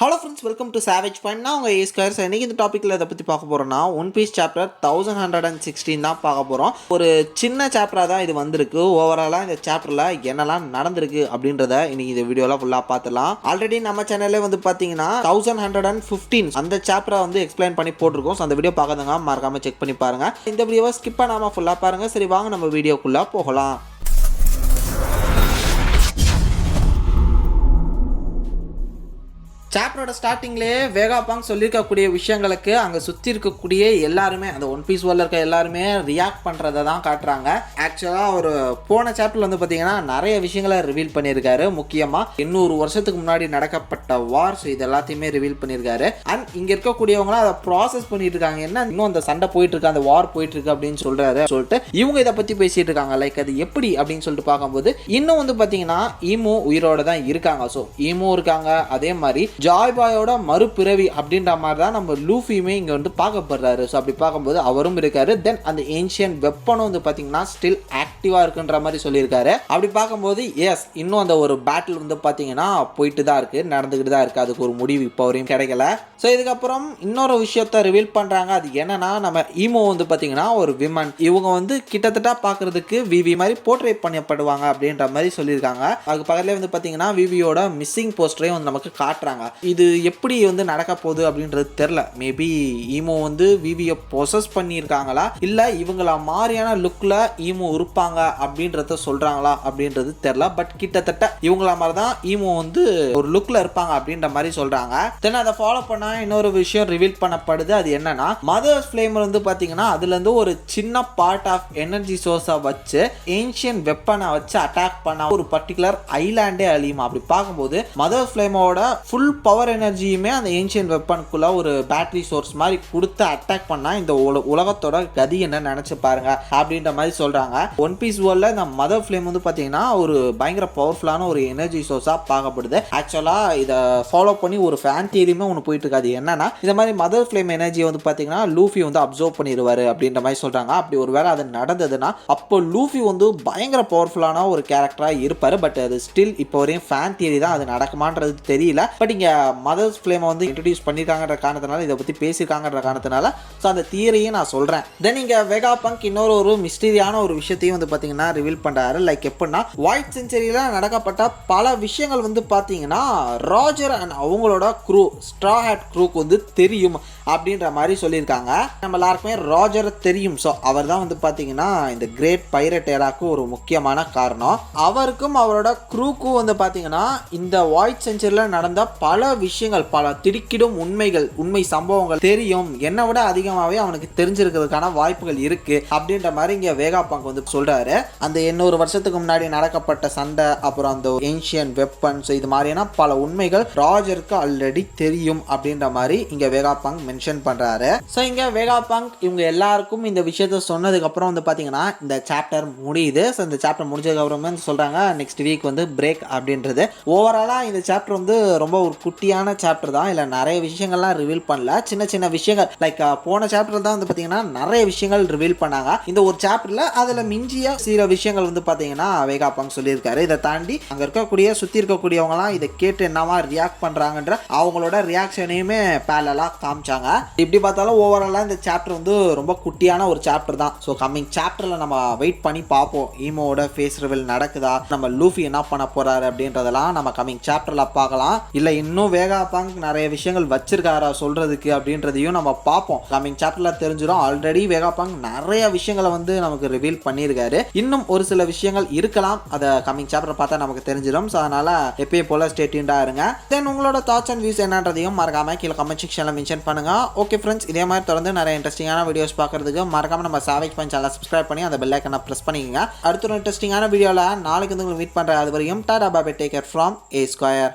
Hello friends, welcome to savage point. நான் உங்கள் squares. இன்றைக்கி இந்த டாப்பிக்கில் இதை பற்றி பார்க்க போகிறோன்னா ஒன் பீஸ் சாப்டர் 1116 தான் பார்க்க போகிறோம். ஒரு சின்ன சாப்டராக தான் இது வந்திருக்கு. ஓவராலாக இந்த சாப்டரில் என்னெல்லாம் நடந்திருக்கு அப்படின்றத இன்றைக்கி இந்த வீடியோவில் ஃபுல்லாக பார்த்துலாம். ஆல்ரெடி நம்ம சேனல்லே வந்து பார்த்தீங்கன்னா 1115 அந்த சாப்டரை வந்து எக்ஸ்பிளைன் பண்ணி போட்டிருக்கோம். ஸோ அந்த வீடியோ பார்க்காதங்க மறக்காமல் செக் பண்ணி பாருங்கள். இந்த வீடியோவை ஸ்கிப் பண்ணாமல் ஃபுல்லாக பாருங்கள். சரி, வாங்க நம்ம வீடியோக்குள்ளே போகலாம். சாப்டரோட ஸ்டார்டிங்லேயே வேகாபாங் சொல்லியிருக்கக்கூடிய விஷயங்களுக்கு அங்கே சுற்றி இருக்கக்கூடிய எல்லாருமே, அந்த ஒன் பீஸ் வேர்ல்டில் இருக்க எல்லாருமே ரியாக்ட் பண்ணுறதை தான் காட்டுறாங்க. ஆக்சுவலாக ஒரு போன சாப்டரில் வந்து பார்த்தீங்கன்னா நிறைய விஷயங்களை ரிவீல் பண்ணியிருக்காரு. முக்கியமாக 800 வருஷத்துக்கு முன்னாடி நடக்கப்பட்ட வார்ஸ் இது எல்லாத்தையுமே ரிவீல் பண்ணியிருக்காரு. அண்ட் இங்கே இருக்கக்கூடியவங்களாம் அதை ப்ராசஸ் பண்ணிட்டு இருக்காங்க. என்ன இன்னும் அந்த சண்டை போயிட்டு இருக்கு, அந்த வார் போயிட்டு இருக்கு அப்படின்னு சொல்லிட்டு இவங்க இதை பற்றி பேசிட்டு இருக்காங்க. லைக் அது எப்படி அப்படின்னு சொல்லிட்டு பார்க்கும்போது இன்னும் வந்து பார்த்தீங்கன்னா ஈமோ உயிரோட தான் இருக்காங்க. ஸோ ஈமோ இருக்காங்க. அதே மாதிரி ஜாய் பாயோட மறுபிறவி அப்படின்ற மாதிரி தான் நம்ம லூஃபியுமே இங்கே வந்து பார்க்கப்படுறாரு. ஸோ அப்படி பார்க்கும்போது அவரும் இருக்காரு. தென் அந்த ஏன்ஷியன் வெப்பனும் வந்து பார்த்தீங்கன்னா ஸ்டில் ஆக்டிவாக இருக்குன்ற மாதிரி சொல்லியிருக்காரு. அப்படி பார்க்கும்போது எஸ், இன்னும் அந்த ஒரு பேட்டில் வந்து பார்த்தீங்கன்னா போயிட்டு தான் இருக்குது, நடந்துக்கிட்டு தான் இருக்குது. அதுக்கு ஒரு முடிவு இப்போ வரையும் கிடைக்கல. ஸோ இதுக்கப்புறம் இன்னொரு விஷயத்த ரிவீல் பண்ணுறாங்க. அது என்னன்னா, நம்ம ஈமோ வந்து பார்த்தீங்கன்னா ஒரு விமன். இவங்க வந்து கிட்டத்தட்ட பார்க்குறதுக்கு விவி மாதிரி போர்ட்ரேட் பண்ணப்படுவாங்க அப்படின்ற மாதிரி சொல்லியிருக்காங்க. அதுக்கு பக்கத்துலேயே வந்து பார்த்தீங்கன்னா விவியோட மிஸ்ஸிங் போஸ்டரையும் வந்து நமக்கு காட்டுறாங்க. இது எப்படி வந்து நடக்க போகுது அப்படின்றது தெரில. மேபி ஈமோ வந்து விவியை பொசஸ் பண்ணியிருக்காங்களா, இல்லை இவங்கள மாதிரியான லுக்கில் ஈமோ இருப்பாங்க அப்படின்றத சொல்கிறாங்களா அப்படின்றது தெரில. பட் கிட்டத்தட்ட இவங்கள மாதிரி தான் ஈமோ வந்து ஒரு லுக்கில் இருப்பாங்க அப்படின்ற மாதிரி சொல்கிறாங்க. தென் அதை ஃபாலோ பண்ணால் இன்னொரு விஷயம் ரிவீல் பண்ணப்படுது. அது என்னன்னா, மதர்ஸ் ஃப்ளேம் வந்து பார்த்தீங்கன்னா அதுலேருந்து ஒரு சின்ன பார்ட் ஆஃப் எனர்ஜி சோர்ஸை வச்சு ஏன்ஷியன் வெப்பனை வச்சு அட்டாக் பண்ண ஒரு பர்டிகுலர் ஐலாண்டே அழியுமா. அப்படி பார்க்கும்போது மதர்ஸ் ஃப்ளேமோட ஃபுல் பவர் எனர்ஜியுமே அந்த ஏன்ஷியன் வெப்பனுக்குள்ள ஒரு பேட்டரி சோர்ஸ் மாதிரி கொடுத்து அட்டாக் பண்ணா இந்த உலகத்தோட கதி என்ன நினைச்சு பாருங்க அப்படின்ற மாதிரி சொல்றாங்க. ஒன் பீஸ் வேர்ல்ட்ல இந்த மதர் ஃப்ளேம் வந்து பாத்தீங்கன்னா ஒரு பயங்கர பவர்ஃபுல்லான ஒரு எனர்ஜி சோர்ஸா பார்க்கப்படுது. ஆக்சுவலா இதை ஃபாலோ பண்ணி ஒரு ஃபேன் தியரியுமே ஒன்று போயிட்டு இருக்காது. என்னன்னா, இந்த மாதிரி மதர் ஃப்ளேம் எனர்ஜி வந்து பாத்தீங்கன்னா லூஃபி வந்து அப்சர்வ் பண்ணிடுவாரு அப்படின்ற மாதிரி சொல்றாங்க. அப்படி ஒரு வேளை அது நடந்ததுன்னா அப்போ லூஃபி வந்து பயங்கர பவர்ஃபுல்லான ஒரு கேரக்டரா இருப்பாரு. பட் அது ஸ்டில் இப்போ வரையும் ஃபேன் தியரி தான். அது நடக்குமான்றது தெரியல. பட் இங்க மதர்ஸ் ஃப்ளேமை வந்து இன்ட்ரடியூஸ் பண்ணியிருக்காங்கன்ற காரணத்தினால, இதை பற்றி பேசியிருக்காங்கன்ற காரணத்தினால ஸோ அந்த தியரியை நான் சொல்கிறேன். தென் இங்கே வெகாபங்க் இன்னொரு ஒரு மிஸ்டீரியான ஒரு விஷயத்தையும் வந்து பார்த்தீங்கன்னா ரிவீல் பண்ணுறாரு. லைக் எப்படின்னா, ஒயிட் செஞ்சுரியில் நடக்கப்பட்ட பல விஷயங்கள் வந்து பார்த்தீங்கன்னா ராஜர் அண்ட் அவங்களோட க்ரூ, ஸ்ட்ரா ஹேட் க்ரூக்கு வந்து தெரியும் அப்படின்ற மாதிரி சொல்லியிருக்காங்க. நம்ம எல்லாருக்குமே ராஜர் தெரியும். ஸோ அவர் தான் வந்து பார்த்தீங்கன்னா இந்த கிரேட் பைரட் ஏராக்கு ஒரு முக்கியமான காரணம். அவருக்கும் அவரோட க்ரூக்கும் வந்து பார்த்தீங்கன்னா இந்த ஒயிட் செஞ்சுரியில் நடந்த பல விஷயங்கள், பல திடுக்கிடும் உண்மை சம்பவங்கள் தெரியும். என்னை விட அதிகமாகவே அவனுக்கு தெரிஞ்சிருக்கிறதுக்கான வாய்ப்புகள் இருக்கு அப்படின்ற மாதிரி இங்கே வேகாபங்க் வந்து சொல்றாரு. அந்த 800 வருஷத்துக்கு முன்னாடி நடக்கப்பட்ட சண்டை, அப்புறம் அந்த ஏன்ஷியன் வெப்பன்ஸ், இது மாதிரியான பல உண்மைகள் ராஜருக்கு ஆல்ரெடி தெரியும் அப்படின்ற மாதிரி இங்க வேகாபங்க் மென்ஷன் பண்றாரு. ஸோ இங்க வேகாபங்க் இவங்க எல்லாருக்கும் இந்த விஷயத்த சொன்னதுக்கு அப்புறம் வந்து பாத்தீங்கன்னா இந்த சாப்டர் முடியுது. ஸோ இந்த சாப்டர் முடிஞ்சதுக்கு அப்புறமே சொல்றாங்க நெக்ஸ்ட் வீக் வந்து பிரேக் அப்படின்றது. ஓவராலா இந்த சாப்டர் வந்து ரொம்ப ஒரு குட்டியான சாப்டர் தான். இல்லை நிறைய விஷயங்கள்லாம் ரிவீல் பண்ணல. சின்ன சின்ன விஷயங்கள் லைக் போன சாப்டர் தான் வந்து பார்த்தீங்கன்னா நிறைய விஷயங்கள் ரிவீல் பண்ணாங்க. இந்த ஒரு சாப்டரில் அதில் மிஞ்சிய சில விஷயங்கள் வந்து பார்த்தீங்கன்னா வேகாபங்க் சொல்லியிருக்காரு. இதை தாண்டி அங்கே இருக்கக்கூடிய சுற்றி இருக்கக்கூடியவங்களாம் இதை கேட்டு என்னவா ரியாக்ட் பண்ணுறாங்கன்ற அவங்களோட ரியாக்ஷனையுமே பேரலாக காமிச்சாங்க. இப்படி பார்த்தாலும் ஓவராலாக இந்த சாப்டர் வந்து ரொம்ப குட்டியான ஒரு சாப்டர் தான். ஸோ கம்மிங் சாப்டரில் நம்ம வெயிட் பண்ணி பார்ப்போம். ஈமோட ஃபேஸ் ரிவீல் நடக்குதா, நம்ம லூஃபி என்ன பண்ண போறாரு அப்படின்றதெல்லாம் நம்ம கம்மிங் சாப்டரில் பார்க்கலாம். இல்லை இன்னும் வேகாபங்க் நிறைய விஷயங்கள் வச்சிருக்காரா சொல்றதுக்கு அப்படின்றதையும் நம்ம பார்ப்போம். கமிங் சாப்டர்ல தெரிஞ்சிடும். ஆல்ரெடி வேகாபங்க் நிறைய விஷயங்களை வந்து நமக்கு ரிவீல் பண்ணியிருக்காரு. இன்னும் ஒரு சில விஷயங்கள் இருக்கலாம். அதை கமிங் சாப்டர் பார்த்தா நமக்கு தெரிஞ்சிடும். ஸோ அதனால எப்பயும் போல ஸ்டே டியூன்டா இருங்க. தென் உங்களோட தாட்ஸ் அண்ட் வியூஸ் என்னன்றதையும் மறக்காம கீழே கமெண்ட் செக்ஷன்ல மென்ஷன் பண்ணுங்க. ஓகே ஃப்ரெண்ட்ஸ், இதே மாதிரி தொடர்ந்து நிறைய இன்ட்ரெஸ்டிங்கான வீடியோஸ் பார்க்கறதுக்கு மறக்காம நம்ம சேவேஜ் பாயிண்ட் சேனலை சப்ஸ்கிரைப் பண்ணி அந்த பெல் ஐக்கனை பிரஸ் பண்ணிக்கங்க. அடுத்த ஒரு இன்ட்ரெஸ்டிங்கான வீடியோல நாளைக்கு வந்து உங்களுக்கு மீட் பண்ற. அது வரையும் tata bye, take care from A Square.